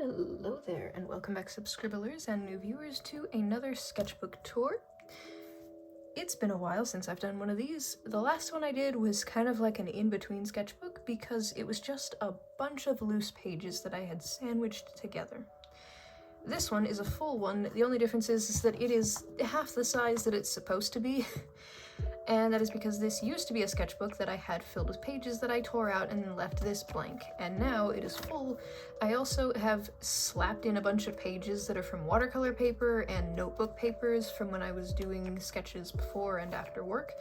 Hello there, and welcome back subscribers and new viewers to another sketchbook tour. It's been a while since I've done one of these. The last one I did was kind of like an in-between sketchbook because it was just a bunch of loose pages that I had sandwiched together. This one is a full one. The only difference is that it is half the size that it's supposed to be. And that is because this used to be a sketchbook that I had filled with pages that I tore out and then left this blank, and now it is full. I also have slapped in a bunch of pages that are from watercolor paper and notebook papers from when I was doing sketches before and after work.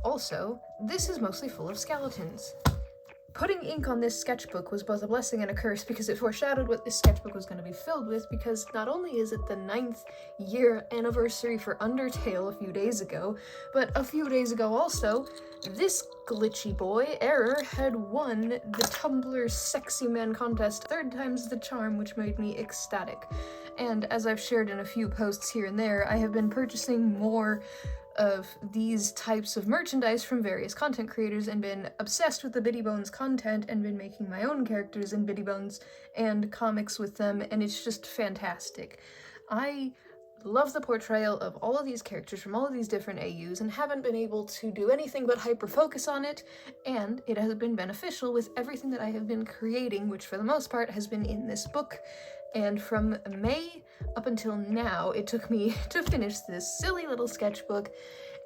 Also, this is mostly full of skeletons. Putting ink on this sketchbook was both a blessing and a curse because it foreshadowed what this sketchbook was going to be filled with, because not only is it the 9th year anniversary for Undertale a few days ago, but a few days ago also, this glitchy boy, Error, had won the Tumblr Sexy Man contest 3rd time's the charm, which made me ecstatic. And as I've shared in a few posts here and there, I have been purchasing more of these types of merchandise from various content creators and been obsessed with the Bitty Bones content and been making my own characters in Bitty Bones and comics with them, and it's just fantastic. I love the portrayal of all of these characters from all of these different AUs and haven't been able to do anything but hyper-focus on it, and it has been beneficial with everything that I have been creating, which for the most part has been in this book. And from May up until now, it took me to finish this silly little sketchbook,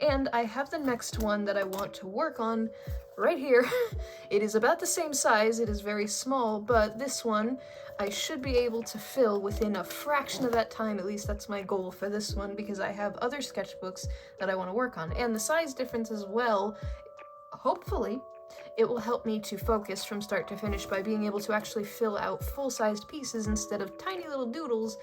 and I have the next one that I want to work on right here. It is about the same size, it is very small, but this one I should be able to fill within a fraction of that time. At least that's my goal for this one, because I have other sketchbooks that I want to work on. And the size difference as well, hopefully, it will help me to focus from start to finish by being able to actually fill out full-sized pieces instead of tiny little doodles,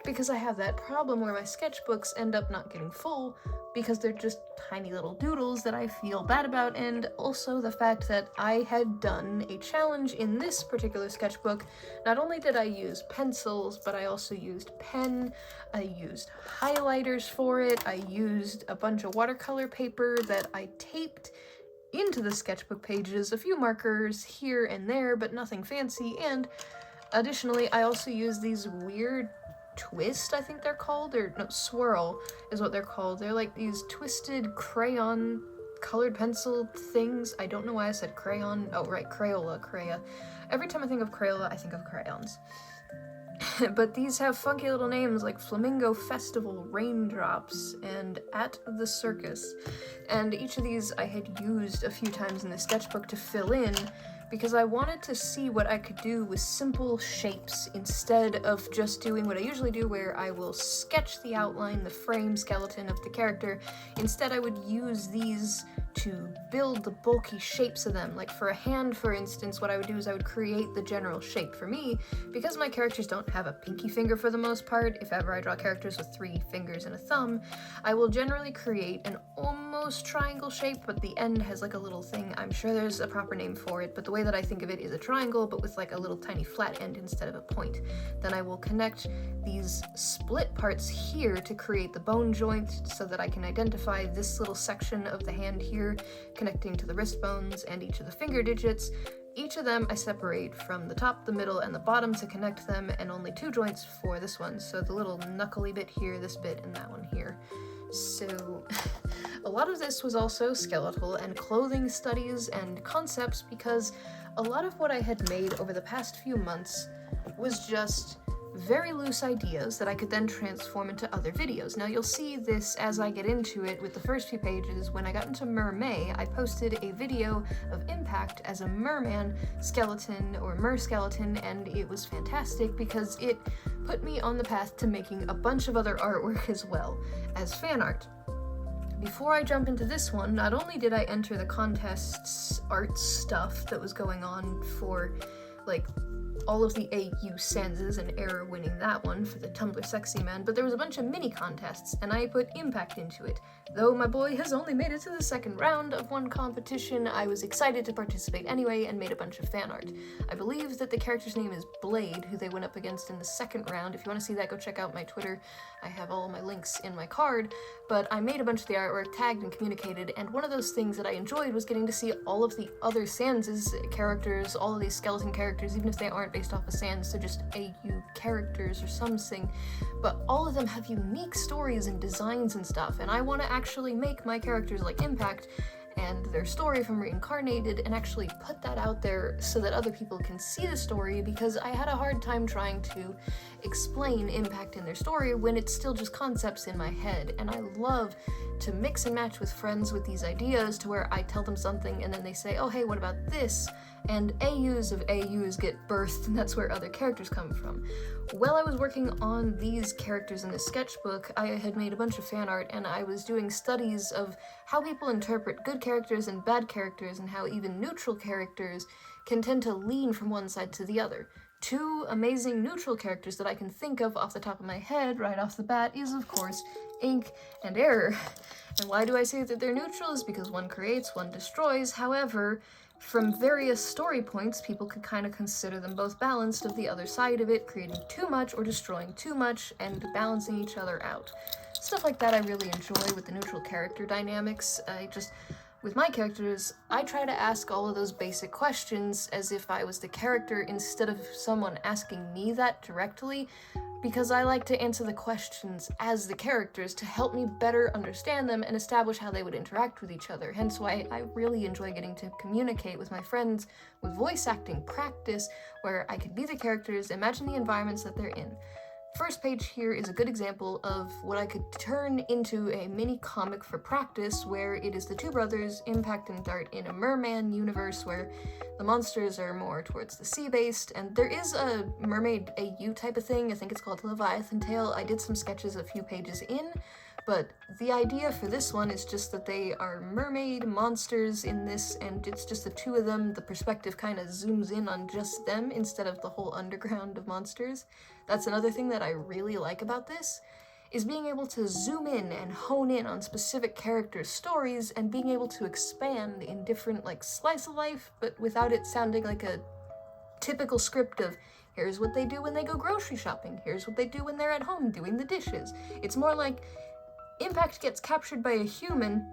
because I have that problem where my sketchbooks end up not getting full because they're just tiny little doodles that I feel bad about, and also the fact that I had done a challenge in this particular sketchbook. Not only did I use pencils, but I also used pen, I used highlighters for it, I used a bunch of watercolor paper that I taped into the sketchbook pages, a few markers here and there, but nothing fancy, and additionally I also use these weird twist, I think they're called, or no, swirl is what they're called. They're like these twisted crayon colored pencil things. I don't know why I said crayon. Oh right, Crayola. Every time I think of Crayola, I think of crayons. But these have funky little names like Flamingo Festival, Raindrops, and At the Circus. And each of these I had used a few times in the sketchbook to fill in, because I wanted to see what I could do with simple shapes instead of just doing what I usually do, where I will sketch the outline, the frame skeleton of the character. Instead, I would use these to build the bulky shapes of them. Like for a hand, for instance, what I would do is I would create the general shape. For me, because my characters don't have a pinky finger for the most part, if ever I draw characters with 3 fingers and a thumb, I will generally create an almost triangle shape, but the end has like a little thing. I'm sure there's a proper name for it, but the way that I think of it is a triangle, but with like a little tiny flat end instead of a point. Then I will connect these split parts here to create the bone joint so that I can identify this little section of the hand here connecting to the wrist bones and each of the finger digits. Each of them I separate from the top, the middle, and the bottom to connect them, and only 2 joints for this one. So the little knuckly bit here, this bit, and that one here. So a lot of this was also skeletal and clothing studies and concepts, because a lot of what I had made over the past few months was just very loose ideas that I could then transform into other videos. Now you'll see this as I get into it with the first few pages. When I got into Mermay, I posted a video of Impact as a merman skeleton or mer skeleton, and it was fantastic because it put me on the path to making a bunch of other artwork as well as fan art. Before I jump into this one, not only did I enter the contest's art stuff that was going on for like all of the AU Sanses and Error winning that one for the Tumblr Sexy Man, but there was a bunch of mini contests, and I put Impact into it. Though my boy has only made it to the 2nd round of one competition, I was excited to participate anyway and made a bunch of fan art. I believe that the character's name is Blade, who they went up against in the 2nd round. If you want to see that, go check out my Twitter. I have all my links in my card, but I made a bunch of the artwork, tagged and communicated, and one of those things that I enjoyed was getting to see all of the other Sans' characters, all of these skeleton characters characters, even if they aren't based off of Sans, they're just AU characters or something, but all of them have unique stories and designs and stuff, and I want to actually make my characters like Impact and their story from Reincarnated and actually put that out there so that other people can see the story, because I had a hard time trying to explain Impact in their story when it's still just concepts in my head, and I love to mix and match with friends with these ideas to where I tell them something and then they say, oh hey, what about this? And AUs of AUs get birthed, and that's where other characters come from. While I was working on these characters in the sketchbook, I had made a bunch of fan art, and I was doing studies of how people interpret good characters and bad characters, and how even neutral characters can tend to lean from one side to the other. Two amazing neutral characters that I can think of off the top of my head right off the bat is, of course, Ink and Error. And why do I say that they're neutral? Is because one creates, one destroys. However, from various story points, people could kind of consider them both balanced of the other side of it, creating too much or destroying too much, and balancing each other out. Stuff like that I really enjoy with the neutral character dynamics. With my characters, I try to ask all of those basic questions as if I was the character instead of someone asking me that directly, because I like to answer the questions as the characters to help me better understand them and establish how they would interact with each other. Hence why I really enjoy getting to communicate with my friends with voice acting practice, where I could be the characters, imagine the environments that they're in. First page here is a good example of what I could turn into a mini comic for practice, where it is the two brothers, Impact and Dart, in a merman universe where the monsters are more towards the sea-based, and there is a mermaid AU type of thing. I think it's called Leviathan Tale. I did some sketches a few pages in, but the idea for this one is just that they are mermaid monsters in this, and it's just the two of them. The perspective kind of zooms in on just them instead of the whole underground of monsters. That's another thing that I really like about this, is being able to zoom in and hone in on specific characters' stories and being able to expand in different, like, slice of life, but without it sounding like a typical script of, here's what they do when they go grocery shopping, here's what they do when they're at home doing the dishes. It's more like Impact gets captured by a human,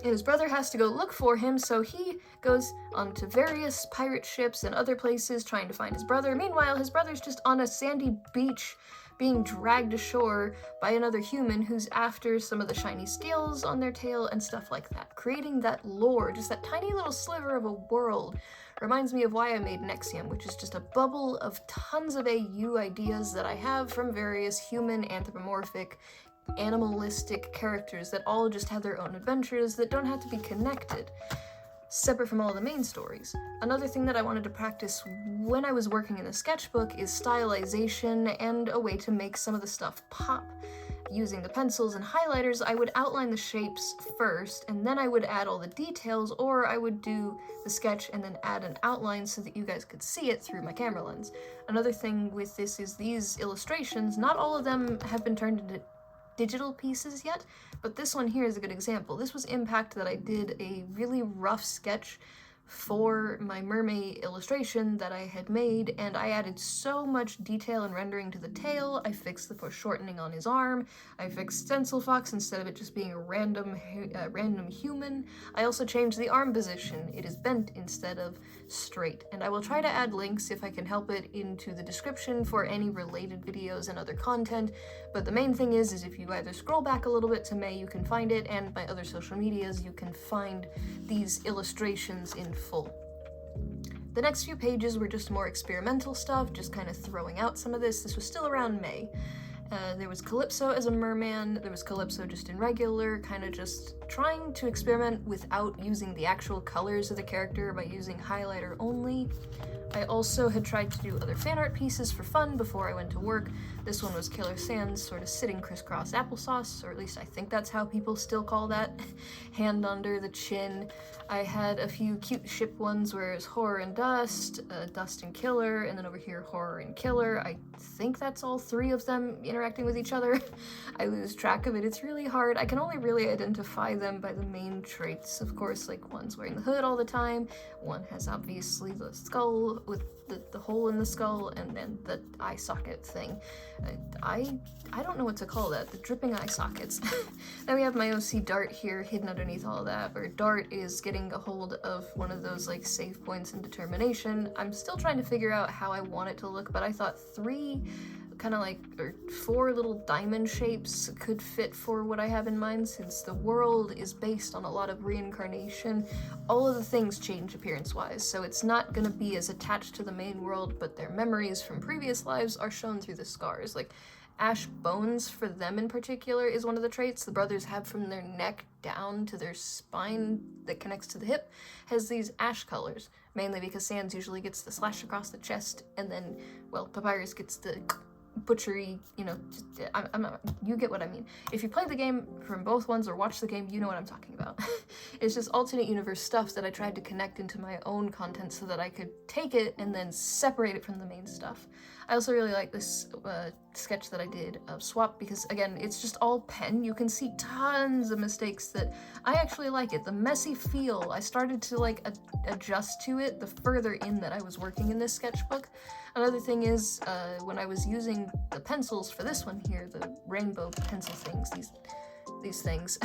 and his brother has to go look for him, so he goes onto various pirate ships and other places trying to find his brother. Meanwhile, his brother's just on a sandy beach being dragged ashore by another human who's after some of the shiny scales on their tail and stuff like that. Creating that lore, just that tiny little sliver of a world, reminds me of why I made Nexium, which is just a bubble of tons of AU ideas that I have from various human, anthropomorphic, animalistic characters that all just have their own adventures that don't have to be connected, separate from all the main stories. Another thing that I wanted to practice when I was working in the sketchbook is stylization and a way to make some of the stuff pop. Using the pencils and highlighters, I would outline the shapes first, and then I would add all the details, or I would do the sketch and then add an outline so that you guys could see it through my camera lens. Another thing with this is these illustrations, not all of them have been turned into digital pieces yet, but this one here is a good example. This was Impact that I did a really rough sketch for my mermaid illustration that I had made, and I added so much detail and rendering to the tail. I fixed the foreshortening on his arm. I fixed stencil fox instead of it just being a random human. I also changed the arm position. It is bent instead of straight, and I will try to add links if I can help it into the description for any related videos and other content, but the main thing is if you either scroll back a little bit to May, you can find it, and my other social medias, you can find these illustrations in full. The next few pages were just more experimental stuff, just kind of throwing out some of this. This was still around May. There was Calypso as a merman, there was Calypso just in regular, kind of just trying to experiment without using the actual colors of the character by using highlighter only. I also had tried to do other fan art pieces for fun before I went to work. This one was Killer Sans, sort of sitting crisscross applesauce, or at least I think that's how people still call that. Hand under the chin. I had a few cute ship ones where it's Horror and Dust, Dust and Killer, and then over here Horror and Killer. I think that's all three of them interacting with each other. I lose track of it, it's really hard. I can only really identify them by the main traits. Of course, like one's wearing the hood all the time, one has obviously the skull with the hole in the skull and then the eye socket thing. I don't know what to call that, the dripping eye sockets. Then we have my OC Dart here hidden underneath all that, where Dart is getting a hold of one of those like save points in determination. I'm still trying to figure out how I want it to look, but I thought 3 kind of like, or 4 little diamond shapes could fit for what I have in mind, since the world is based on a lot of reincarnation. All of the things change appearance-wise, so it's not gonna be as attached to the main world, but their memories from previous lives are shown through the scars. Like, ash bones for them in particular is one of the traits the brothers have. From their neck down to their spine that connects to the hip has these ash colors, mainly because Sans usually gets the slash across the chest, and then, well, Papyrus gets the butchery, you know, I'm not, you get what I mean. If you play the game from both ones or watch the game, you know what I'm talking about. It's just alternate universe stuff that I tried to connect into my own content so that I could take it and then separate it from the main stuff. I also really like this sketch that I did of Swap, because again, it's just all pen. You can see tons of mistakes that I actually like it. The messy feel, I started to like adjust to it the further in that I was working in this sketchbook. Another thing is, when I was using the pencils for this one here, the rainbow pencil things, these things,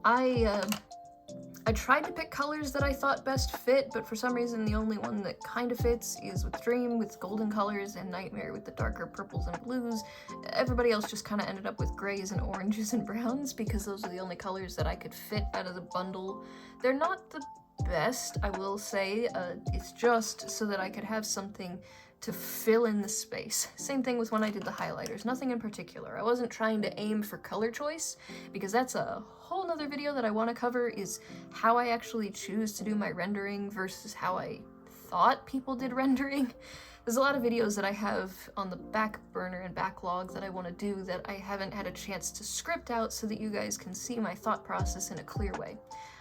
I tried to pick colors that I thought best fit, but for some reason the only one that kind of fits is with Dream with golden colors and Nightmare with the darker purples and blues. Everybody else just kind of ended up with grays and oranges and browns, because those are the only colors that I could fit out of the bundle. They're not the best, I will say. It's just so that I could have something to fill in the space. Same thing with when I did the highlighters, nothing in particular. I wasn't trying to aim for color choice, because that's a whole nother video that I want to cover, is how I actually choose to do my rendering versus how I thought people did rendering. There's a lot of videos that I have on the back burner and backlog that I want to do that I haven't had a chance to script out so that you guys can see my thought process in a clear way.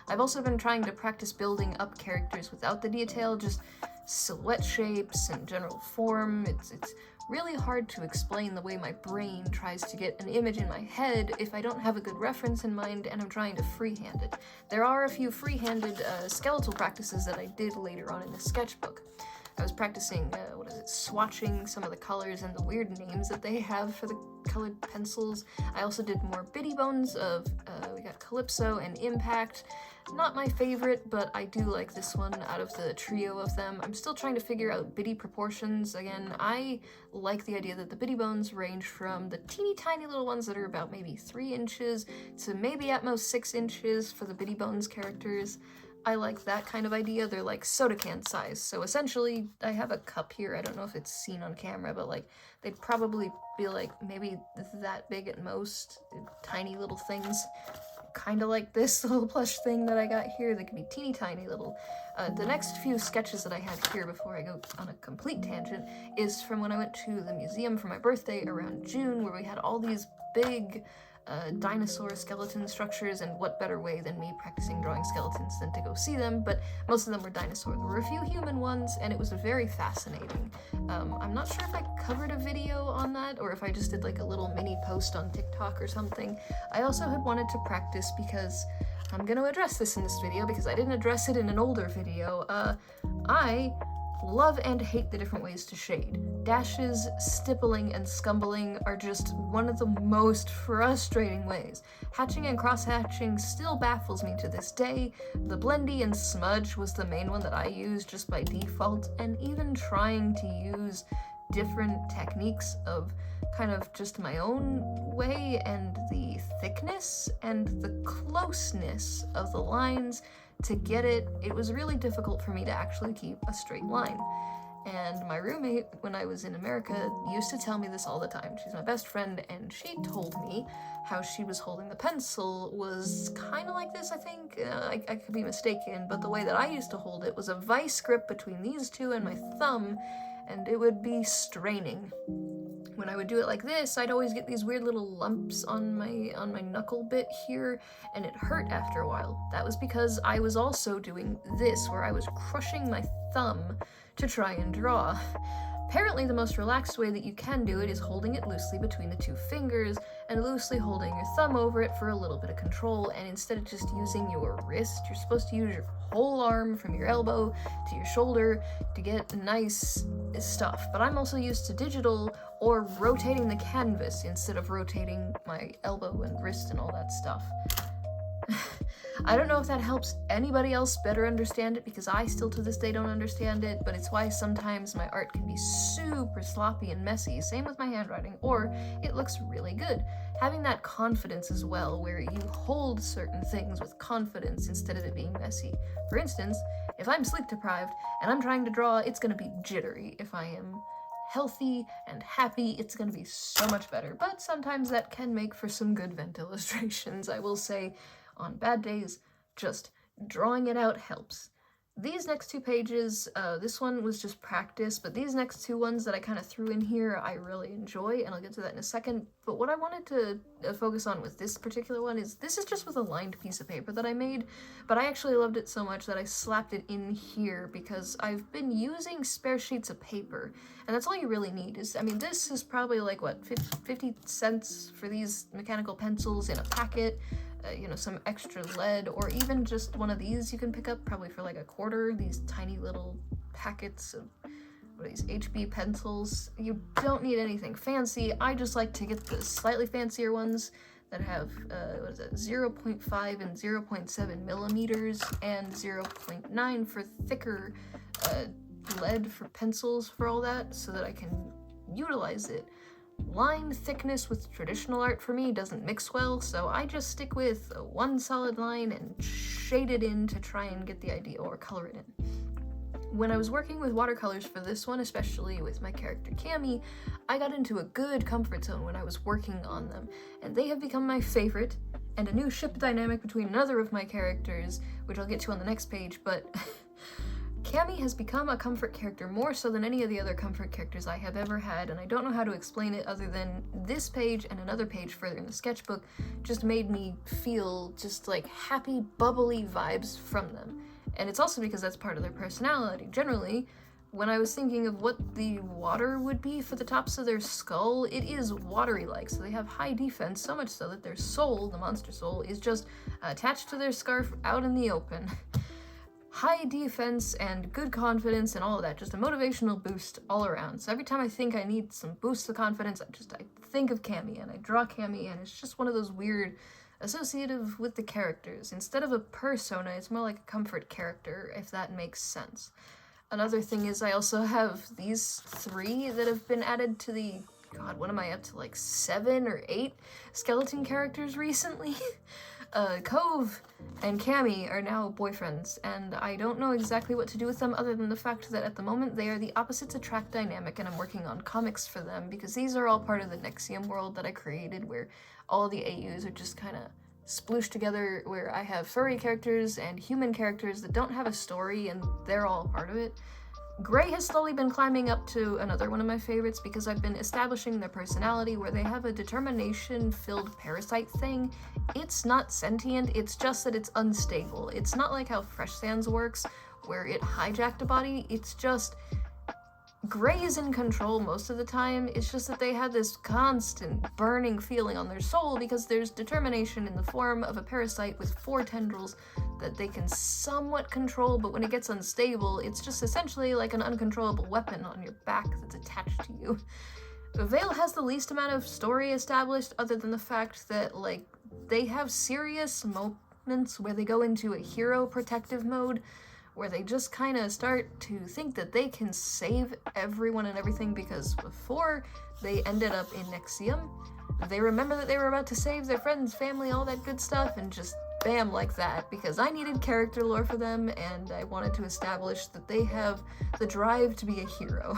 I've also been trying to practice building up characters without the detail, just silhouette shapes and general form. It's really hard to explain the way my brain tries to get an image in my head if I don't have a good reference in mind and I'm trying to freehand it. There are a few free-handed skeletal practices that I did later on in the sketchbook. I was practicing, swatching some of the colors and the weird names that they have for the colored pencils. I also did more bitty bones of, we got Calypso and Impact. Not my favorite, but I do like this one out of the trio of them. I'm still trying to figure out bitty proportions. Again, I like the idea that the bitty bones range from the teeny tiny little ones that are about maybe 3 inches to maybe at most 6 inches for the bitty bones characters. I like that kind of idea. They're like soda can size. So essentially, I have a cup here. I don't know if it's seen on camera, but like they'd probably be like maybe that big at most. Tiny little things. Kind of like this little plush thing that I got here. They could be teeny tiny little. The next few sketches that I have here before I go on a complete tangent is from when I went to the museum for my birthday around June, where we had all these big dinosaur skeleton structures, and what better way than me practicing drawing skeletons than to go see them, but most of them were dinosaur. There were a few human ones, and it was very fascinating. I'm not sure if I covered a video on that, or if I just did like a little mini post on TikTok or something. I also had wanted to practice, because I'm gonna address this in this video, because I didn't address it in an older video. I love and hate the different ways to shade. Dashes, stippling, and scumbling are just one of the most frustrating ways. Hatching and cross-hatching still baffles me to this day. The blendy and smudge was the main one that I used just by default, and even trying to use different techniques of kind of just my own way, and the thickness and the closeness of the lines to get it, it was really difficult for me to actually keep a straight line. And my roommate, when I was in America, used to tell me this all the time. She's my best friend, and she told me how she was holding the pencil was kind of like this, I think. I could be mistaken, but the way that I used to hold it was a vice grip between these two and my thumb, and it would be straining. When I would do it like this, I'd always get these weird little lumps on my knuckle bit here, and it hurt after a while. That was because I was also doing this, where I was crushing my thumb to try and draw. Apparently the most relaxed way that you can do it is holding it loosely between the two fingers and loosely holding your thumb over it for a little bit of control, and instead of just using your wrist, you're supposed to use your whole arm from your elbow to your shoulder to get nice stuff. But I'm also used to digital or rotating the canvas instead of rotating my elbow and wrist and all that stuff. I don't know if that helps anybody else better understand it, because I still to this day don't understand it, but it's why sometimes my art can be super sloppy and messy, same with my handwriting, or it looks really good. Having that confidence as well, where you hold certain things with confidence instead of it being messy. For instance, if I'm sleep deprived and I'm trying to draw, it's going to be jittery. If I am healthy and happy, it's going to be so much better, but sometimes that can make for some good vent illustrations, I will say. On bad days, just drawing it out helps. These next two pages, this one was just practice, but these next two ones that I kind of threw in here I really enjoy, and I'll get to that in a second. But what I wanted to focus on with this particular one is, this is just with a lined piece of paper that I made, but I actually loved it so much that I slapped it in here because I've been using spare sheets of paper, and that's all you really need. I mean, this is probably like, what, 50 cents for these mechanical pencils in a packet. You know, some extra lead, or even just one of these you can pick up probably for like $0.25, these tiny little packets of what are these, HB pencils. You don't need anything fancy. I just like to get the slightly fancier ones that have, what is it, 0.5 and 0.7 millimeters, and 0.9 for thicker lead for pencils for all that, so that I can utilize it. Line thickness with traditional art for me doesn't mix well, so I just stick with one solid line and shade it in to try and get the idea, or color it in. When I was working with watercolors for this one, especially with my character Cammy, I got into a good comfort zone when I was working on them, and they have become my favorite, and a new ship dynamic between another of my characters, which I'll get to on the next page, but Cammy has become a comfort character more so than any of the other comfort characters I have ever had, and I don't know how to explain it other than this page and another page further in the sketchbook just made me feel just like happy, bubbly vibes from them. And it's also because that's part of their personality. Generally, when I was thinking of what the water would be for the tops of their skull, it is watery-like, so they have high defense, so much so that their soul, the monster soul, is just attached to their scarf out in the open. High defense and good confidence and all of that, just a motivational boost all around. So every time I think I need some boost of confidence, I think of Cammy and I draw Cammy, and it's just one of those weird associative with the characters. Instead of a persona, it's more like a comfort character, if that makes sense. Another thing is I also have these 3 that have been added to the, God, what am I up to, like 7 or 8 skeleton characters recently? Cove and Cammy are now boyfriends, and I don't know exactly what to do with them other than the fact that at the moment they are the opposites attract dynamic, and I'm working on comics for them because these are all part of the Nexium world that I created, where all the AUs are just kind of splooshed together, where I have furry characters and human characters that don't have a story, and they're all part of it. Gray has slowly been climbing up to another one of my favorites because I've been establishing their personality, where they have a determination-filled parasite thing. It's not sentient, it's just that it's unstable. It's not like how Fresh Sands works, where it hijacked a body. It's just Gray is in control most of the time. It's just that they have this constant burning feeling on their soul because there's determination in the form of a parasite with 4 tendrils that they can somewhat control, but when it gets unstable, it's just essentially like an uncontrollable weapon on your back that's attached to you. Vale has the least amount of story established, other than the fact that, like, they have serious moments where they go into a hero protective mode, where they just kind of start to think that they can save everyone and everything, because before they ended up in Nexium, they remember that they were about to save their friends, family, all that good stuff, and just bam, like that, because I needed character lore for them, and I wanted to establish that they have the drive to be a hero.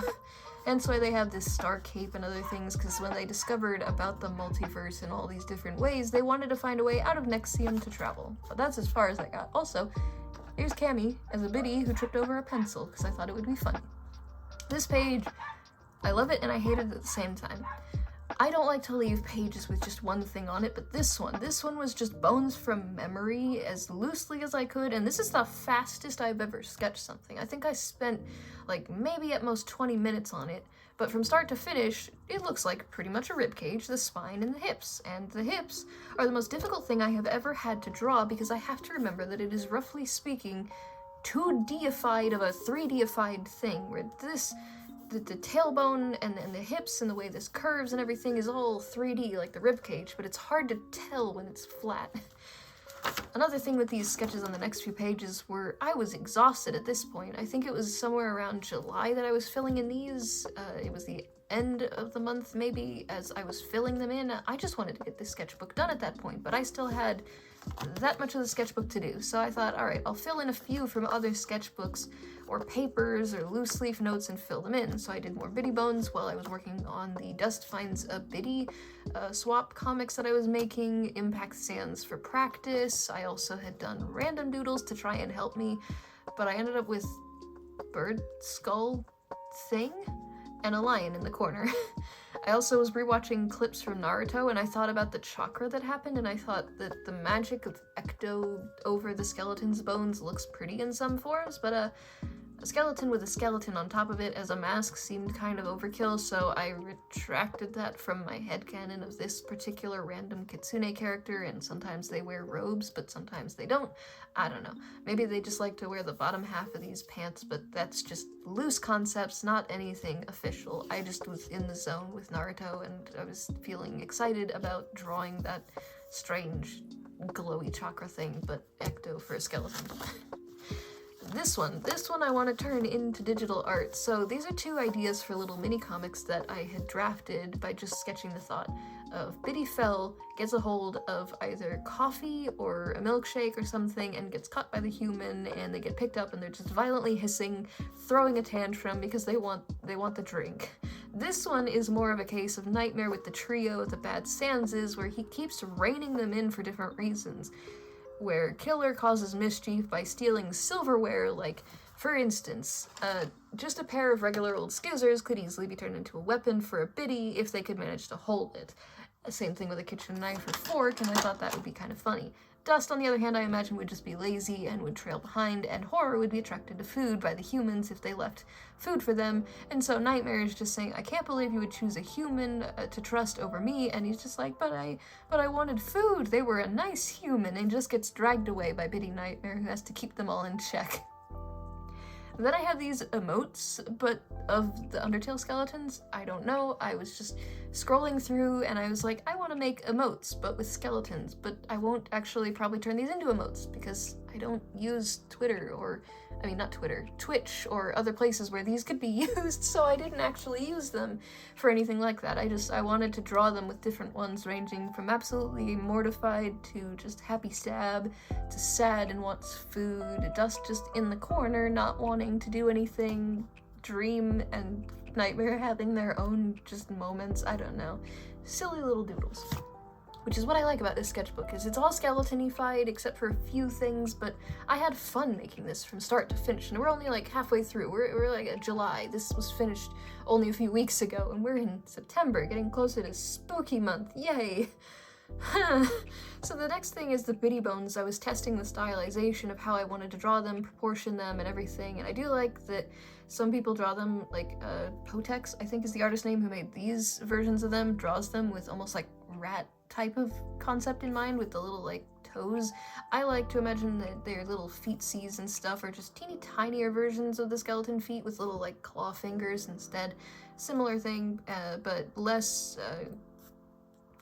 Hence why they have this star cape and other things, because when they discovered about the multiverse in all these different ways, they wanted to find a way out of Nexium to travel. But that's as far as I got. Also, here's Cammy as a biddy who tripped over a pencil, because I thought it would be funny. This page, I love it and I hate it at the same time. I don't like to leave pages with just one thing on it, but this one was just bones from memory as loosely as I could, and this is the fastest I've ever sketched something. I think I spent like maybe at most 20 minutes on it, but from start to finish, it looks like pretty much a ribcage, the spine and the hips. And the hips are the most difficult thing I have ever had to draw because I have to remember that it is roughly speaking 2Dified of a 3Dified thing, where the tailbone and the hips and the way this curves and everything is all 3D like the ribcage, but it's hard to tell when it's flat. Another thing with these sketches on the next few pages were I was exhausted at this point. I think it was somewhere around July that I was filling in these. It was the end of the month maybe as I was filling them in. I just wanted to get this sketchbook done at that point, but I still had that much of the sketchbook to do. So I thought, alright, I'll fill in a few from other sketchbooks or papers or loose leaf notes and fill them in. So I did more Biddy Bones while I was working on the Dust Finds a Biddy swap comics that I was making, Impact Sands for practice. I also had done random doodles to try and help me, but I ended up with bird skull thing and a lion in the corner. I also was rewatching clips from Naruto, and I thought about the chakra that happened, and I thought that the magic of ecto over the skeleton's bones looks pretty in some forms, but a skeleton with a skeleton on top of it as a mask seemed kind of overkill, so I retracted that from my headcanon of this particular random kitsune character, and sometimes they wear robes, but sometimes they don't. I don't know. Maybe they just like to wear the bottom half of these pants, but that's just loose concepts, not anything official. I just was in the zone with Naruto, and I was feeling excited about drawing that strange glowy chakra thing, but ecto for a skeleton. This one I want to turn into digital art. So these are two ideas for little mini comics that I had drafted by just sketching the thought of Biddy Fell gets a hold of either coffee or a milkshake or something and gets caught by the human, and they get picked up and they're just violently hissing, throwing a tantrum because they want the drink. This one is more of a case of Nightmare with the trio of the Bad Sanses, where he keeps reining them in for different reasons, where Killer causes mischief by stealing silverware, like, for instance, just a pair of regular old skizzers could easily be turned into a weapon for a biddy if they could manage to hold it. Same thing with a kitchen knife or fork, and I thought that would be kind of funny. Dust, on the other hand, I imagine would just be lazy and would trail behind, and Horror would be attracted to food by the humans if they left food for them, and so Nightmare is just saying, I can't believe you would choose a human to trust over me, and he's just like, but I wanted food, they were a nice human, and just gets dragged away by Biddy Nightmare, who has to keep them all in check. Then I have these emotes, but of the Undertale skeletons, I don't know, I was just scrolling through and I was like, I want to make emotes, but with skeletons, but I won't actually probably turn these into emotes because I don't use Twitter or, I mean not Twitter, Twitch or other places where these could be used, so I didn't actually use them for anything like that. I wanted to draw them with different ones ranging from absolutely mortified to just happy stab to sad and wants food, Dust just in the corner not wanting to do anything, Dream and Nightmare having their own just moments, I don't know. Silly little doodles. Which is what I like about this sketchbook, is it's all skeleton-ified except for a few things, but I had fun making this from start to finish, and we're only like halfway through. We're like at July. This was finished only a few weeks ago, and we're in September, getting closer to spooky month. Yay! So the next thing is the Biddy Bones. I was testing the stylization of how I wanted to draw them, proportion them, and everything, and I do like that some people draw them, like Potex, I think is the artist name who made these versions of them, draws them with almost like rat type of concept in mind with the little like toes. I like to imagine that their little feetsies and stuff are just teeny tinier versions of the skeleton feet with little like claw fingers instead. Similar thing, but less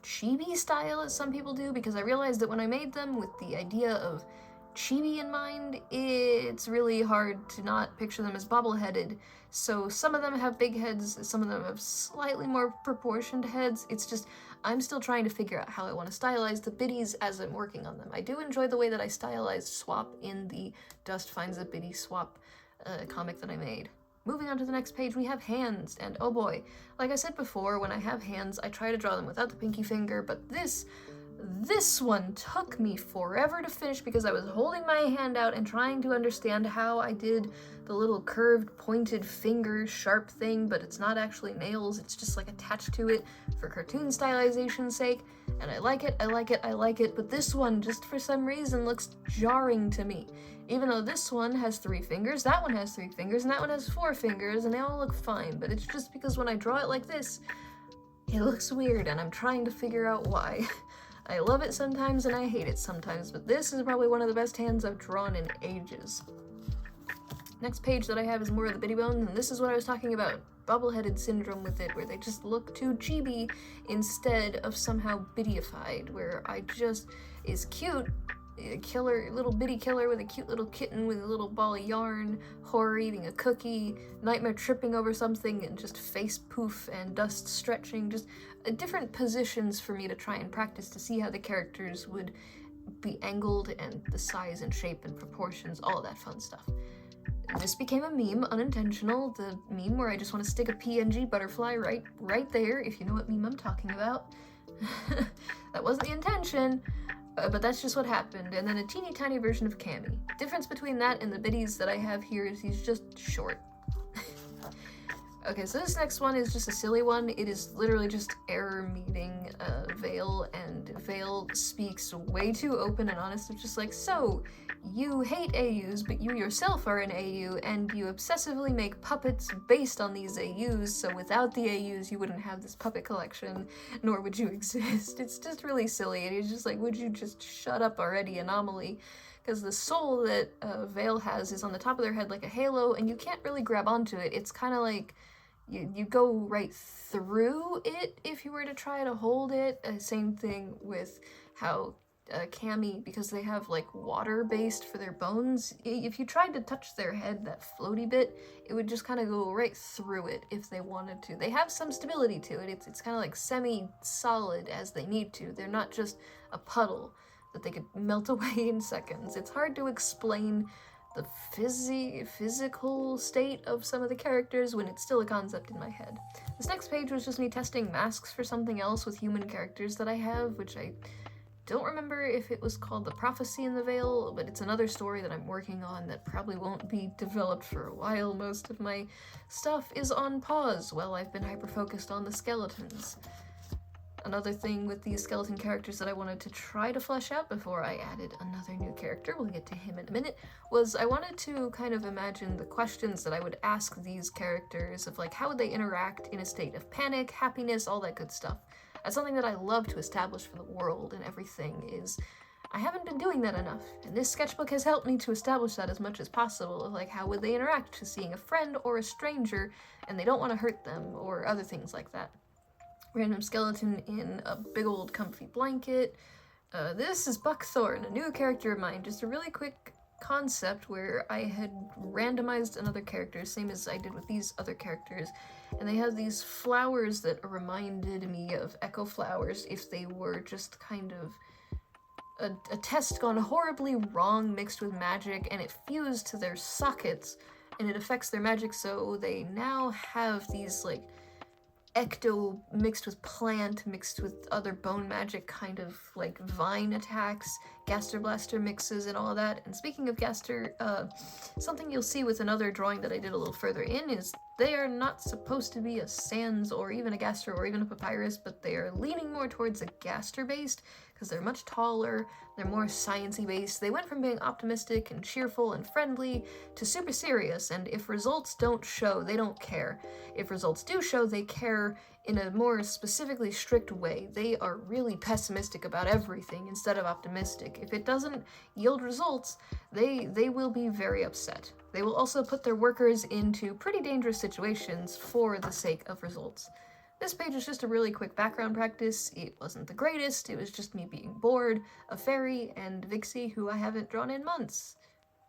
chibi style as some people do, because I realized that when I made them with the idea of chibi in mind, it's really hard to not picture them as bobble-headed. So some of them have big heads, some of them have slightly more proportioned heads. It's just, I'm still trying to figure out how I want to stylize the biddies as I'm working on them. I do enjoy the way that I stylized Swap in the Dust Finds a Biddy Swap comic that I made. Moving on to the next page, we have hands, and oh boy, like I said before, when I have hands, I try to draw them without the pinky finger, but this This one took me forever to finish because I was holding my hand out and trying to understand how I did the little curved, pointed finger sharp thing, but it's not actually nails, it's just like attached to it for cartoon stylization's sake. And I like it, but this one just for some reason looks jarring to me. Even though this one has 3 fingers, that one has 3 fingers, and that one has 4 fingers, and they all look fine, but it's just because when I draw it like this, it looks weird, and I'm trying to figure out why. I love it sometimes and I hate it sometimes, but this is probably one of the best hands I've drawn in ages. Next page that I have is more of the bitty bones, and this is what I was talking about. Bobbleheaded syndrome with it, where they just look too chibi instead of somehow biddified, where I just is cute, a killer, little bitty killer with a cute little kitten with a little ball of yarn, horror eating a cookie, nightmare tripping over something, and just face poof and dust stretching, just different positions for me to try and practice to see how the characters would be angled and the size and shape and proportions, all of that fun stuff. This became a meme, unintentional, the meme where I just want to stick a PNG butterfly right there, if you know what meme I'm talking about. That wasn't the intention, but that's just what happened. And then a teeny tiny version of Cammy. Difference between that and the biddies that I have here is he's just short. Okay, so this next one is just a silly one. It is literally just error meeting Vale, and Vale speaks way too open and honest of just like, so, you hate AUs, but you yourself are an AU, and you obsessively make puppets based on these AUs, so without the AUs you wouldn't have this puppet collection, nor would you exist. It's just really silly, and he's just like, would you just shut up already, Anomaly? Because the soul that Vale has is on the top of their head like a halo, and you can't really grab onto it. It's kind of like you go right through it if you were to try to hold it. Same thing with how Cammy, because they have like water based for their bones, if you tried to touch their head, that floaty bit, it would just kind of go right through it if they wanted to. They have some stability to it. It's kind of like semi-solid as they need to. They're not just a puddle that they could melt away in seconds. It's hard to explain the physical state of some of the characters when it's still a concept in my head. This next page was just me testing masks for something else with human characters that I have, which I don't remember if it was called The Prophecy in the Veil, but it's another story that I'm working on that probably won't be developed for a while. Most of my stuff is on pause while I've been hyper-focused on the skeletons. Another thing with these skeleton characters that I wanted to try to flesh out before I added another new character, we'll get to him in a minute, was I wanted to kind of imagine the questions that I would ask these characters of like, how would they interact in a state of panic, happiness, all that good stuff. That's something that I love to establish for the world and everything is, I haven't been doing that enough, and this sketchbook has helped me to establish that as much as possible, of like, how would they interact to seeing a friend or a stranger and they don't want to hurt them, or other things like that. Random skeleton in a big old comfy blanket. This is Buckthorn, a new character of mine, just a really quick concept where I had randomized another character, same as I did with these other characters, and they have these flowers that reminded me of echo flowers if they were just kind of a test gone horribly wrong mixed with magic, and it fused to their sockets, and it affects their magic, so they now have these like ecto mixed with plant, mixed with other bone magic kind of like vine attacks, Gaster Blaster mixes and all that. And speaking of Gaster, something you'll see with another drawing that I did a little further in is they are not supposed to be a Sans or even a Gaster or even a Papyrus, but they are leaning more towards a Gaster based because they're much taller, they're more sciencey based. They went from being optimistic and cheerful and friendly to super serious, and if results don't show, they don't care. If results do show, they care in a more specifically strict way. They are really pessimistic about everything instead of optimistic. If it doesn't yield results, they will be very upset. They will also put their workers into pretty dangerous situations for the sake of results. This page is just a really quick background practice. It wasn't the greatest, it was just me being bored, a fairy, and Vixie, who I haven't drawn in months.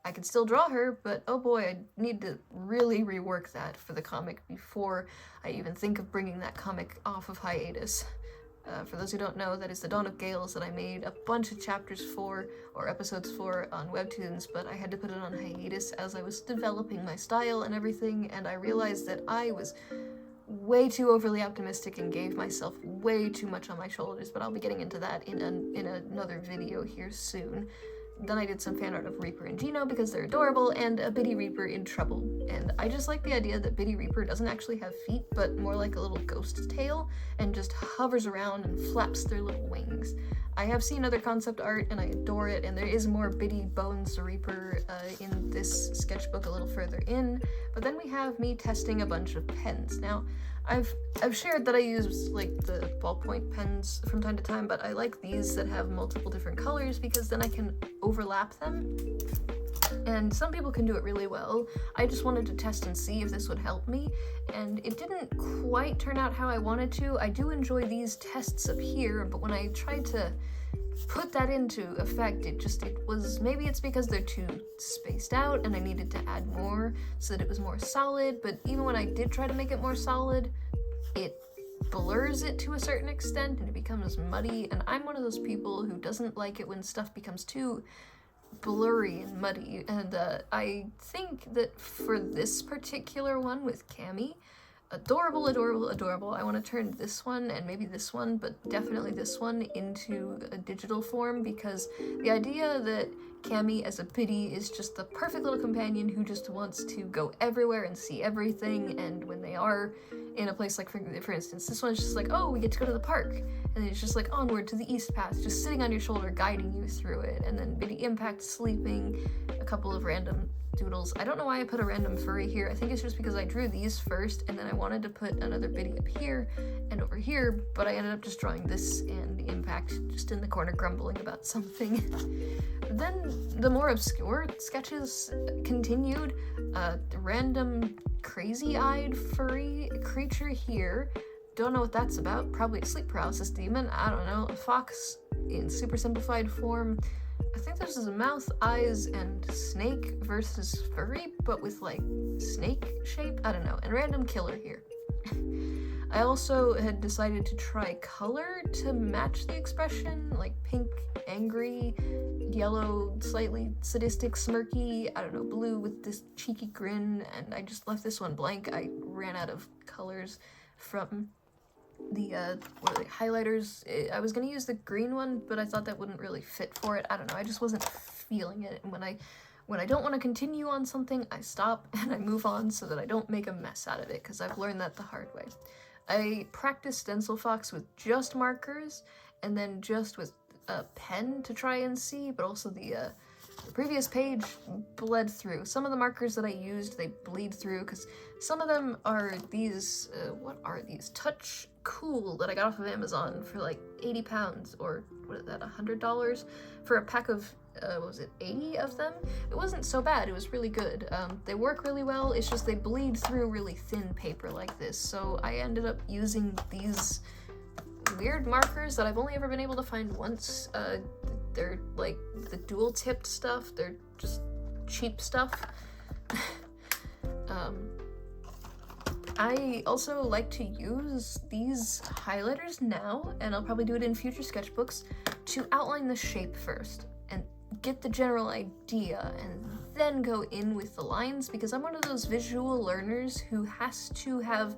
I can still draw her, but oh boy, I need to really rework that for the comic before I even think of bringing that comic off of hiatus. For those who don't know, that is the Dawn of Gales that I made a bunch of chapters for, or episodes for, on Webtoons, but I had to put it on hiatus as I was developing my style and everything, and I realized that I was way too overly optimistic and gave myself way too much on my shoulders, but I'll be getting into that in another video here soon. Then I did some fan art of Reaper and Gino because they're adorable, and a Biddy Reaper in trouble. And I just like the idea that Biddy Reaper doesn't actually have feet, but more like a little ghost tail, and just hovers around and flaps their little wings. I have seen other concept art, and I adore it, and there is more Biddy Bones Reaper in this sketchbook a little further in, but then we have me testing a bunch of pens. Now, I've shared that I use like the ballpoint pens from time to time, but I like these that have multiple different colors because then I can overlap them. And some people can do it really well. I just wanted to test and see if this would help me, and it didn't quite turn out how I wanted to. I do enjoy these tests up here, but when I tried to put that into effect, it was, maybe it's because they're too spaced out and I needed to add more so that it was more solid, but even when I did try to make it more solid, it blurs it to a certain extent and it becomes muddy, and I'm one of those people who doesn't like it when stuff becomes too blurry and muddy, and I think that for this particular one with Cammy, adorable, adorable, adorable, I want to turn this one and maybe this one, but definitely this one, into a digital form, because the idea that Cammy as a Biddy is just the perfect little companion who just wants to go everywhere and see everything, and when they are in a place like, for instance, this one's just like, oh, we get to go to the park, and it's just like onward to the east path, just sitting on your shoulder, guiding you through it, and then Biddy Impact sleeping, a couple of random doodles. I don't know why I put a random furry here. I think it's just because I drew these first, and then I wanted to put another Biddy up here and over here, but I ended up just drawing this and the Impact just in the corner grumbling about something. Then the more obscure sketches continued. Random crazy-eyed furry creature here. Don't know what that's about. Probably a sleep paralysis demon. I don't know. A fox in super simplified form. I think this is a mouth, eyes, and snake versus furry, but with like snake shape? I don't know. And random killer here. I also had decided to try color to match the expression, like pink, angry, yellow, slightly sadistic, smirky, I don't know, blue with this cheeky grin, and I just left this one blank. I ran out of colors from the highlighters. I was gonna use the green one, but I thought that wouldn't really fit for it. I don't know, I just wasn't feeling it, and when I don't want to continue on something, I stop and I move on so that I don't make a mess out of it, because I've learned that the hard way. I practiced Stencil Fox with just markers, and then just with a pen to try and see, but also the previous page bled through. Some of the markers that I used, they bleed through, because some of them are these, what are these? Touch Cool that I got off of Amazon for like 80 pounds, or what is that, $100? For a pack of, what was it, 80 of them? It wasn't so bad, it was really good. They work really well, it's just they bleed through really thin paper like this, so I ended up using these weird markers that I've only ever been able to find once. They're like the dual tipped stuff, they're just cheap stuff. I also like to use these highlighters now, and I'll probably do it in future sketchbooks, to outline the shape first and get the general idea and then go in with the lines, because I'm one of those visual learners who has to have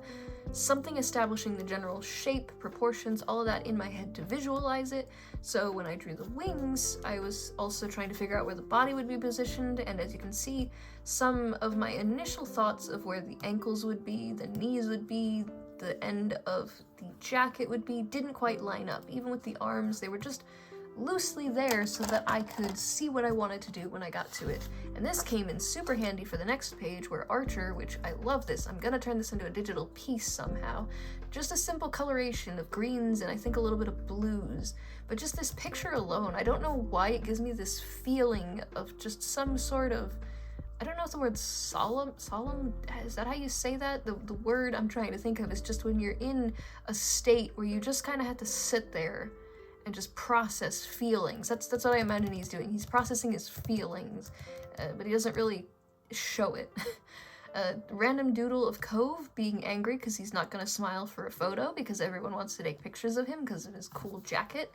something establishing the general shape, proportions, all of that in my head to visualize it. So when I drew the wings, I was also trying to figure out where the body would be positioned, and as you can see, some of my initial thoughts of where the ankles would be, the knees would be, the end of the jacket would be, didn't quite line up. Even with the arms, they were just loosely there so that I could see what I wanted to do when I got to it. And this came in super handy for the next page, where Archer, which I love this, I'm gonna turn this into a digital piece somehow, just a simple coloration of greens and I think a little bit of blues, but just this picture alone, I don't know why it gives me this feeling of just some sort of, I don't know if the word solemn, is that how you say that? The word I'm trying to think of is just when you're in a state where you just kind of have to sit there and just process feelings. That's what I imagine he's doing. He's processing his feelings, but he doesn't really show it. Random doodle of Cove being angry because he's not gonna smile for a photo because everyone wants to take pictures of him because of his cool jacket.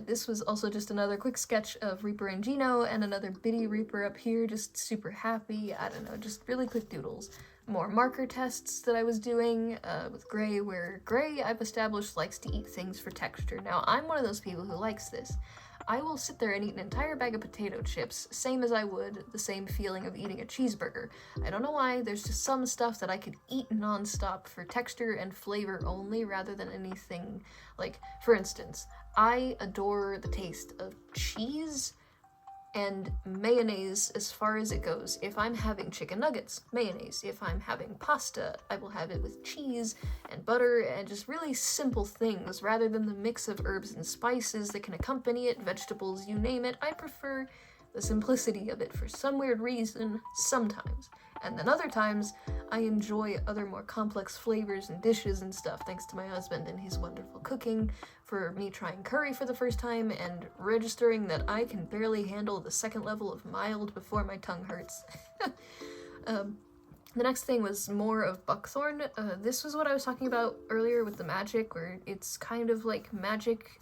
This was also just another quick sketch of Reaper and Gino, and another Biddy Reaper up here, just super happy. I don't know, just really quick doodles. more marker tests that I was doing with Gray, where Gray, I've established, likes to eat things for texture. Now, I'm one of those people who likes this. I will sit there and eat an entire bag of potato chips, same as I would the same feeling of eating a cheeseburger. I don't know why, there's just some stuff that I could eat non-stop for texture and flavor only, rather than anything, like, for instance, I adore the taste of cheese and mayonnaise as far as it goes. If I'm having chicken nuggets, mayonnaise. If I'm having pasta, I will have it with cheese and butter and just really simple things rather than the mix of herbs and spices that can accompany it, vegetables, you name it. I prefer the simplicity of it for some weird reason sometimes. And then other times, I enjoy other more complex flavors and dishes and stuff, thanks to my husband and his wonderful cooking, for me trying curry for the first time and registering that I can barely handle the second level of mild before my tongue hurts. The next thing was more of buckthorn. This was what I was talking about earlier with the magic, where it's kind of like magic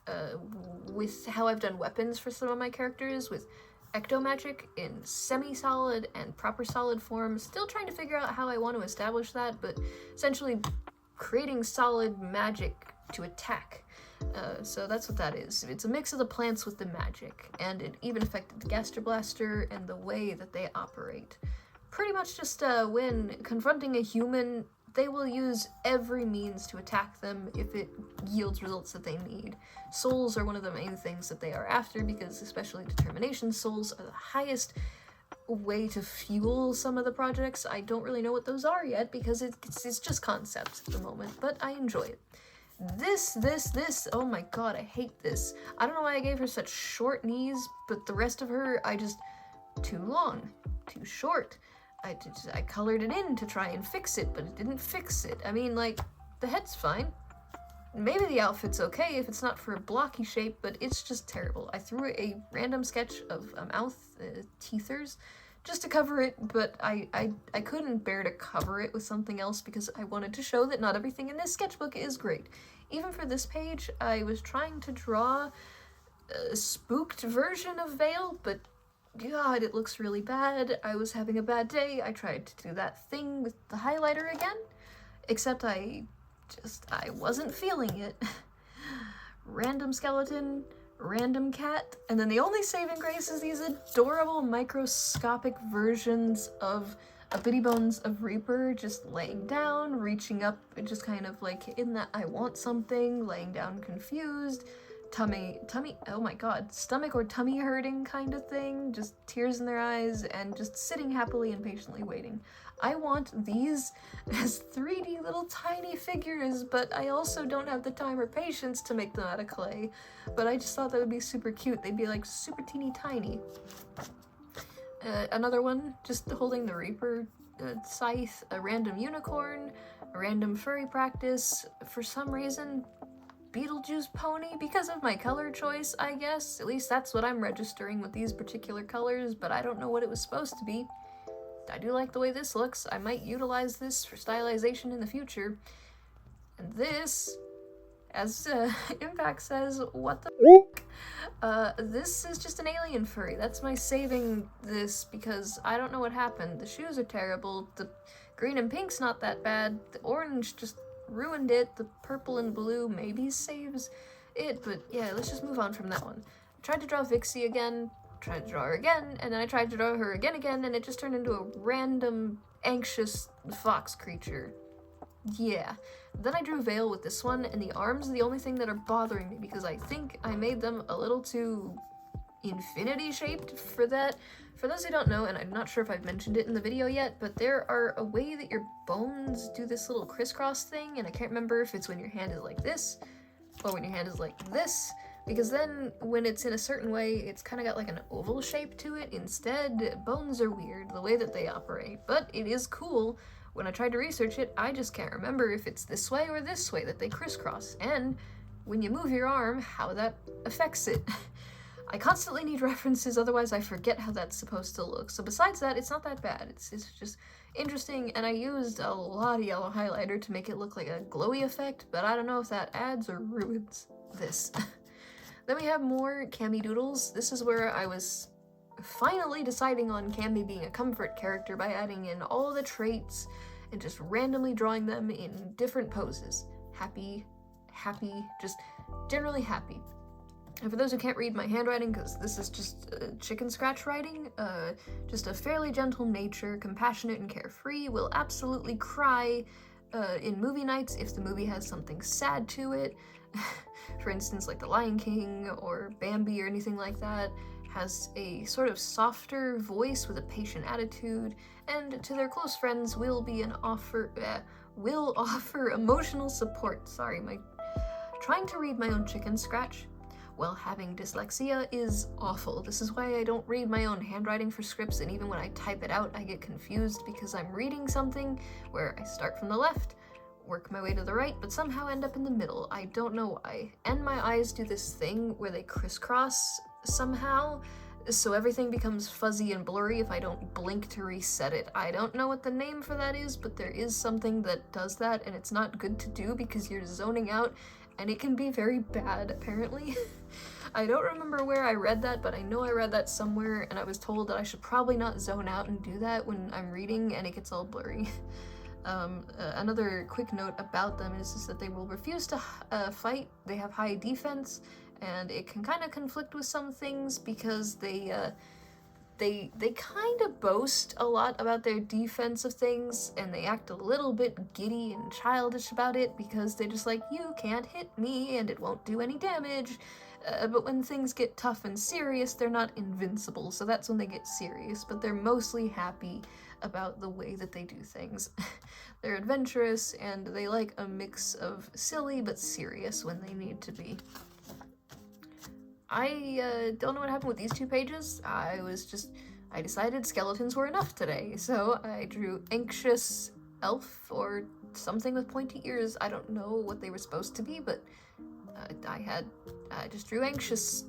with how I've done weapons for some of my characters, with ectomagic in semi-solid and proper solid form. Still trying to figure out how I want to establish that, but essentially creating solid magic to attack. So that's what that is. It's a mix of the plants with the magic, and it even affected the Gaster Blaster and the way that they operate. Pretty much just when confronting a human, they will use every means to attack them if it yields results that they need. Souls are one of the main things that they are after, because especially determination souls are the highest way to fuel some of the projects. I don't really know what those are yet, because it's just concepts at the moment, but I enjoy it. This, oh my god, I hate this. I don't know why I gave her such short knees, but the rest of her, too long, too short. I colored it in to try and fix it, but it didn't fix it. I mean, like, the head's fine. Maybe the outfit's okay if it's not for a blocky shape, but it's just terrible. I threw a random sketch of a mouth, teethers, just to cover it, but I couldn't bear to cover it with something else because I wanted to show that not everything in this sketchbook is great. Even for this page, I was trying to draw a spooked version of Veil, but god, it looks really bad. I was having a bad day. I tried to do that thing with the highlighter again, except I wasn't feeling it. Random skeleton, random cat, and then the only saving grace is these adorable microscopic versions of a Bitty Bones of Reaper just laying down, reaching up, just kind of like in that I want something, laying down confused, tummy, oh my god, stomach or tummy hurting kind of thing, just tears in their eyes, and just sitting happily and patiently waiting. I want these as 3D little tiny figures, but I also don't have the time or patience to make them out of clay. But I just thought that would be super cute. They'd be like super teeny tiny. Another one, just holding the Reaper scythe, a random unicorn, a random furry practice. For some reason, Beetlejuice pony, because of my color choice, I guess. At least that's what I'm registering with these particular colors, but I don't know what it was supposed to be. I do like the way this looks. I might utilize this for stylization in the future. And this, as Impact says, what the this is just an alien furry. That's my saving this, because I don't know what happened. The shoes are terrible. The green and pink's not that bad. The orange just ruined it. The purple and blue maybe saves it, but yeah, let's just move on from that one. I tried to draw Vixie again, tried to draw her again, and then I tried to draw her again, and it just turned into a random, anxious fox creature. Yeah. Then I drew Veil with this one, and the arms are the only thing that are bothering me, because I think I made them a little too infinity shaped for that. For those who don't know, and I'm not sure if I've mentioned it in the video yet, but there are a way that your bones do this little crisscross thing, and I can't remember if it's when your hand is like this, or when your hand is like this, because then when it's in a certain way, it's kind of got like an oval shape to it. Instead, bones are weird, the way that they operate, but it is cool. When I tried to research it, I just can't remember if it's this way or this way that they crisscross, and when you move your arm, how that affects it. I constantly need references, otherwise I forget how that's supposed to look. So besides that, it's not that bad. It's just interesting, and I used a lot of yellow highlighter to make it look like a glowy effect, but I don't know if that adds or ruins this. Then we have more Cammy Doodles. This is where I was finally deciding on Cammy being a comfort character by adding in all the traits and just randomly drawing them in different poses. Happy, just generally happy. And for those who can't read my handwriting, because this is just chicken scratch writing, just a fairly gentle nature, compassionate and carefree, will absolutely cry in movie nights if the movie has something sad to it. For instance, like The Lion King or Bambi or anything like that, has a sort of softer voice with a patient attitude, and to their close friends will offer emotional support. Sorry, trying to read my own chicken scratch while having dyslexia is awful. This is why I don't read my own handwriting for scripts, and even when I type it out, I get confused because I'm reading something where I start from the left, work my way to the right, but somehow end up in the middle. I don't know why. And my eyes do this thing where they crisscross somehow, so everything becomes fuzzy and blurry if I don't blink to reset it. I don't know what the name for that is, but there is something that does that, and it's not good to do because you're zoning out, and it can be very bad, apparently. I don't remember where I read that, but I know I read that somewhere, and I was told that I should probably not zone out and do that when I'm reading and it gets all blurry. Another quick note about them is that they will refuse to fight. They have high defense, and it can kind of conflict with some things because they kind of boast a lot about their defense of things, and they act a little bit giddy and childish about it because they're just like, you can't hit me and it won't do any damage. But when things get tough and serious, they're not invincible, so that's when they get serious, but they're mostly happy about the way that they do things. They're adventurous, and they like a mix of silly but serious when they need to be. I don't know what happened with these 2 pages. I decided skeletons were enough today, so I drew anxious elf or something with pointy ears. I don't know what they were supposed to be, but I just drew anxious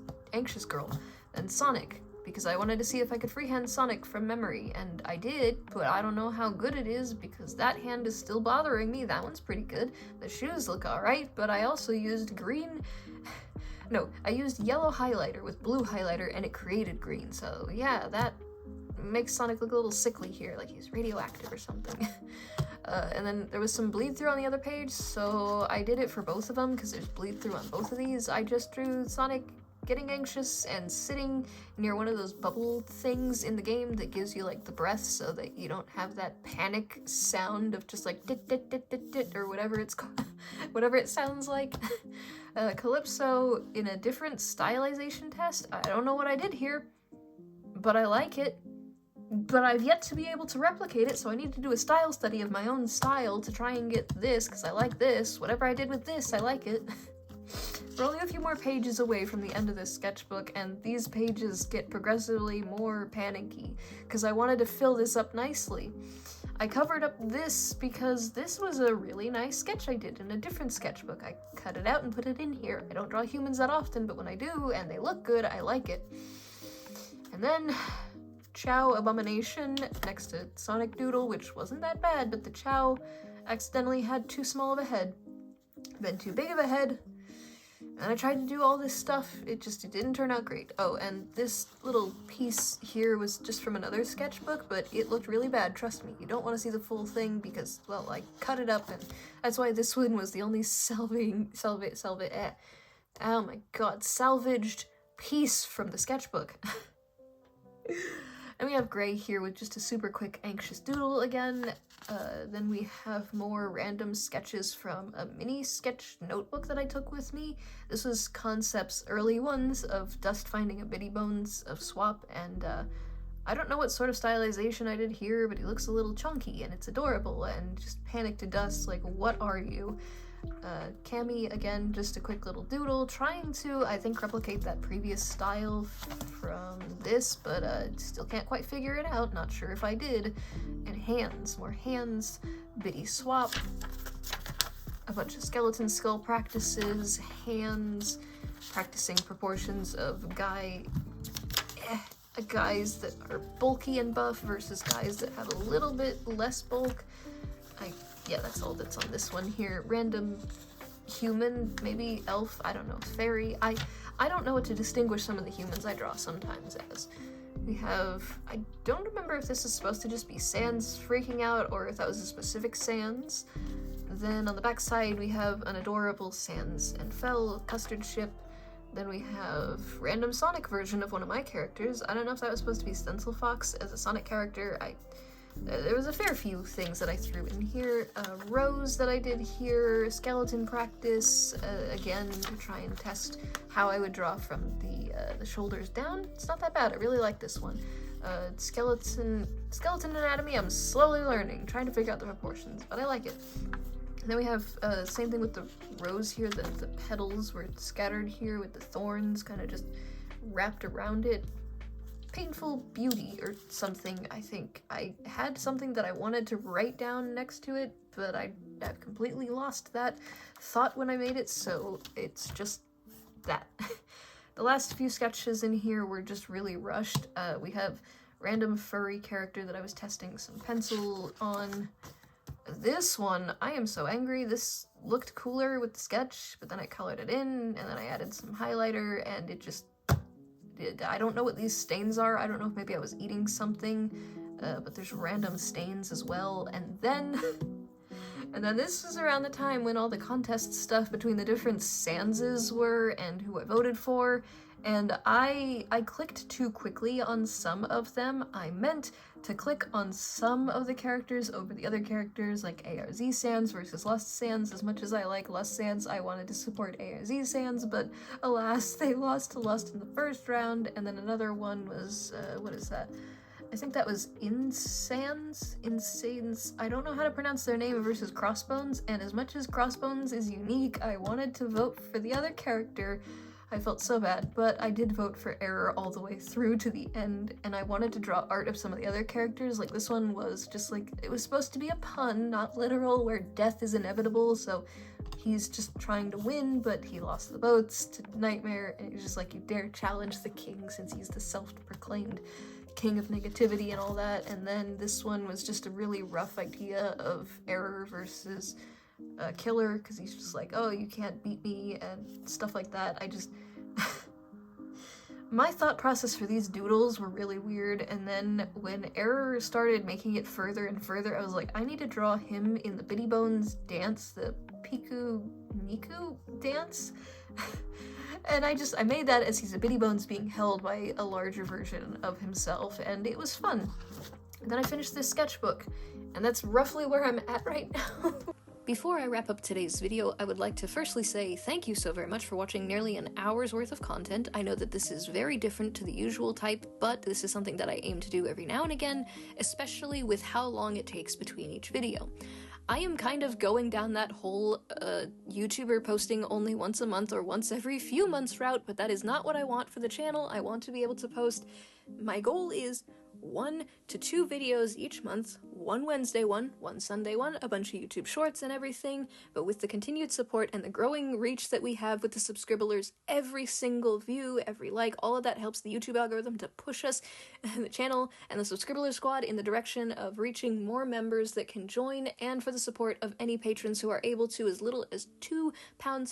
girl, and Sonic, because I wanted to see if I could freehand Sonic from memory, and I did, but I don't know how good it is because that hand is still bothering me. That one's pretty good. The shoes look alright, but I also used I used yellow highlighter with blue highlighter, and it created green, so yeah, that makes Sonic look a little sickly here, like he's radioactive or something. And then there was some bleed through on the other page, so I did it for both of them because there's bleed through on both of these. I just drew Sonic getting anxious and sitting near one of those bubble things in the game that gives you like the breath so that you don't have that panic sound of just like dit dit dit dit dit or whatever it's called, whatever it sounds like. Calypso in a different stylization test. I don't know what I did here, but I like it. But I've yet to be able to replicate it, so I need to do a style study of my own style to try and get this, because I like this. Whatever I did with this, I like it. We're only a few more pages away from the end of this sketchbook, and these pages get progressively more panicky, because I wanted to fill this up nicely. I covered up this because this was a really nice sketch I did in a different sketchbook. I cut it out and put it in here. I don't draw humans that often, but when I do, and they look good, I like it. And then Chow Abomination next to Sonic Doodle, which wasn't that bad, but the Chow accidentally had too small of a head, then too big of a head, and I tried to do all this stuff, it didn't turn out great. Oh, and this little piece here was just from another sketchbook, but it looked really bad, trust me. You don't want to see the full thing because, well, I cut it up, and that's why this one was the only salvaged piece from the sketchbook. And we have Gray here with just a super quick anxious doodle again. Then we have more random sketches from a mini sketch notebook that I took with me. This was Concept's early ones of Dust finding a Bitty Bones of Swap, and I don't know what sort of stylization I did here, but he looks a little chunky and it's adorable, and just Panic to Dust, like, what are you? Cammy, again, just a quick little doodle, trying to, I think, replicate that previous style from this, but still can't quite figure it out, not sure if I did. And hands, more hands, Bitty Swap, a bunch of skeleton skull practices, hands, practicing proportions of guys that are bulky and buff versus guys that have a little bit less bulk. Yeah, that's all that's on this one here. Random human, maybe elf, I don't know, fairy. I don't know what to distinguish some of the humans I draw sometimes as. We have, I don't remember if this is supposed to just be Sans freaking out or if that was a specific Sans. Then on the back side we have an adorable Sans and Fell custard ship. Then we have random Sonic version of one of my characters. I don't know if that was supposed to be Stencil Fox as a Sonic character. There was a fair few things that I threw in here. Rose that I did here, skeleton practice, again to try and test how I would draw from the shoulders down. It's not that bad, I really like this one. Skeleton anatomy, I'm slowly learning, trying to figure out the proportions, but I like it. And then we have same thing with the rose here, the petals were scattered here with the thorns kind of just wrapped around it. Painful beauty or something, I think. I had something that I wanted to write down next to it, but I've completely lost that thought when I made it, so it's just that. The last few sketches in here were just really rushed. We have random furry character that I was testing some pencil on. This one, I am so angry. This looked cooler with the sketch, but then I colored it in, and then I added some highlighter, and it just... I don't know what these stains are. I don't know if maybe I was eating something, but there's random stains as well. And then this is around the time when all the contest stuff between the different Sanses were and who I voted for. And I clicked too quickly on some of them. I meant to click on some of the characters over the other characters, like ARZ Sans versus Lust Sans. As much as I like Lust Sans, I wanted to support ARZ Sans, but alas, they lost to Lust in the first round, and then another one was, what is that? I think that was Insanes? I don't know how to pronounce their name versus Crossbones, and as much as Crossbones is unique, I wanted to vote for the other character. I felt so bad, but I did vote for Error all the way through to the end, and I wanted to draw art of some of the other characters. Like, this one was just like, it was supposed to be a pun, not literal, where death is inevitable, so he's just trying to win, but he lost the votes to Nightmare, and he's just like, you dare challenge the king since he's the self-proclaimed king of negativity and all that. And then this one was just a really rough idea of Error versus Killer, because he's just like, oh, you can't beat me and stuff like that. I just my thought process for these doodles were really weird, and then when Error started making it further and further, I was like, I need to draw him in the Bitty Bones dance, the Piku Miku dance. And I made that as he's a Bitty Bones being held by a larger version of himself, and it was fun. And then I finished this sketchbook, and that's roughly where I'm at right now. Before I wrap up today's video, I would like to firstly say thank you so very much for watching nearly an hour's worth of content. I know that this is very different to the usual type, but this is something that I aim to do every now and again, especially with how long it takes between each video. I am kind of going down that whole YouTuber posting only once a month or once every few months route, but that is not what I want for the channel. I want to be able to post. My goal is 1 to 2 videos each month, one Wednesday one Sunday one, a bunch of YouTube shorts and everything, but with the continued support and the growing reach that we have with the subscribers, every single view, every like, all of that helps the YouTube algorithm to push us, the channel and the subscriber squad, in the direction of reaching more members that can join, and for the support of any patrons who are able to, as little as £2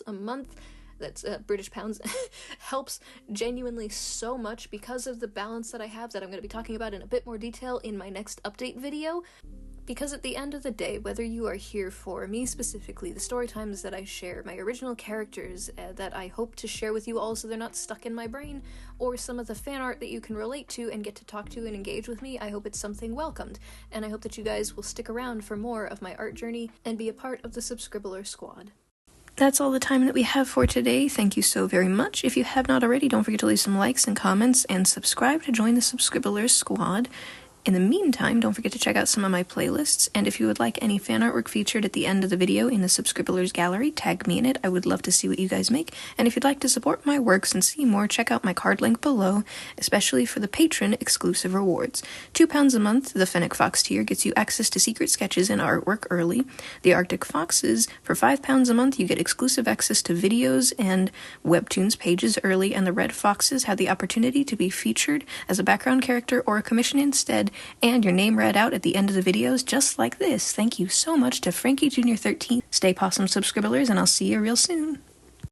a month. That's British pounds, helps genuinely so much because of the balance that I have that I'm going to be talking about in a bit more detail in my next update video. Because at the end of the day, whether you are here for me specifically, the story times that I share, my original characters that I hope to share with you all so they're not stuck in my brain, or some of the fan art that you can relate to and get to talk to and engage with me, I hope it's something welcomed. And I hope that you guys will stick around for more of my art journey and be a part of the subscriber squad. That's all the time that we have for today. Thank you so very much. If you have not already, don't forget to leave some likes and comments and subscribe to join the subscriber squad. In the meantime, don't forget to check out some of my playlists, and if you would like any fan artwork featured at the end of the video in the subscribers gallery, tag me in it. I would love to see what you guys make. And if you'd like to support my works and see more, check out my card link below, especially for the patron exclusive rewards. £2 a month, the Fennec Fox tier gets you access to secret sketches and artwork early. The Arctic Foxes, for £5 a month, you get exclusive access to videos and webtoons pages early, and the Red Foxes have the opportunity to be featured as a background character or a commission instead, and your name read out at the end of the videos just like this. Thank you so much to Frankie Jr. 13. Stay pawsome, subscribers, and I'll see you real soon.